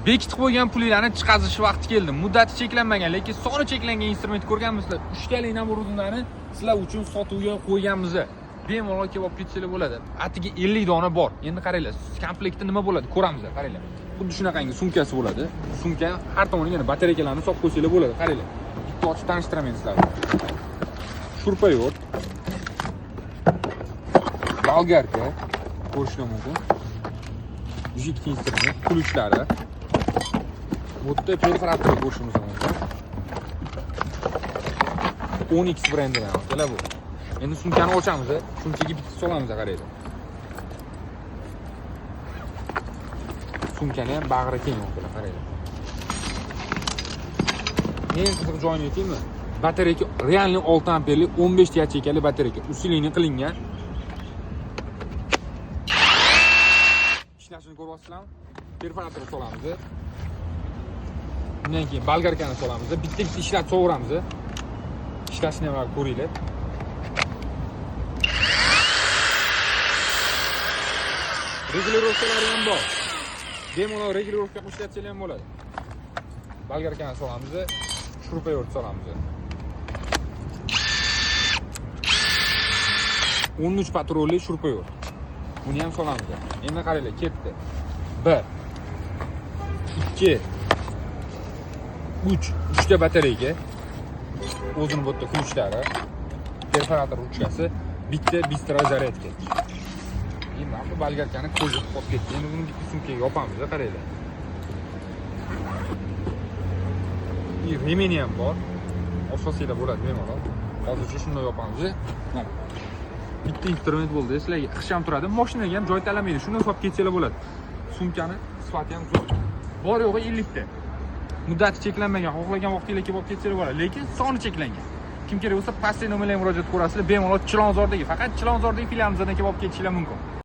Bekitib qo'ygan pulinglarni chiqarish vaqti keldi. Muddati cheklanmagan, lekin soni cheklangan instrument ko'rganmisizlar. 3 talik nabor uzunlarni sizlar uchun sotuvga qo'yganmiz. Bemalol kelib olib ketsanglar bo'ladi. Atiga 50 dona bor. Endi qaranglar, komplektda nima bo'ladi, ko'ramiz, qaranglar. Xuddi shunaqangi sumkasi bo'ladi. Sumka har tomoniga batareyalarni solib qo'ysanglar bo'ladi, qaranglar. Bitta ochib tanishtiraman sizlarga. Shurpayo'rt. Bolgarka ko'rishlar mumkin. Jiddiy instrument, ключlari. Bu yerda perforator ko'rishimiz mumkin. Onyx brendidan oldilar bu. Endi sumkani ochamiz, sumkaga bitta solamiz, qaranglar. Sumkani ham bag'ri keng oldilar, qaranglar. Eng qiziq joyini aytaymi? Batareyka realniy 6 amperlik 15 yacheykali batareyka. Usilini qilingan. Ishlashini ko'ryapsizlarmi? Perforator solamiz. Undan keyin bolgarkani solamiz. Bitta-bitta ishlatib so'ramiz. Ishlashini ham ko'ringlar. Regulirovkalari ham bor. Bemalol regulirovka ishlatsanglar ham bo'ladi. Bolgarkani solamiz, shurpayo'rt solamiz. 13 patrolli shurpayo'rt. Buni ham solamiz. Endi qaranglar, ketdi. 1 2 3 ta batareyka. O'zini bu yerda ключlari, perforator ruchkasi, bitta bistro zaryadka. Endi bu bolgarkani ko'zib qolib ketdi. Endi buni bitta sumkaga yopamiz, qaranglar. Remeni ham bor. Osasinglar bo'ladi bemalol. Hozircha shunday yopamiz. Bitta instrument bo'ldi. Sizlarga ixcham turadi. Mashinaga ham joy talamaydi. Shuni solib ketsanglar bo'ladi. Sumkani sifati ham zo'r. Bor yo'g'i 50 ta. Muddati cheklanmagan, xohlagan vaqtingizda kelib olib ketsanglar bo'ladi, lekin soni cheklangan. Kim kerak bo'lsa, pastda nomerlarga murojaat qilasiz. Bemalol Chilonzordagi, faqat Chilonzordagi filialimizdan kelib olib ketishingiz mumkin.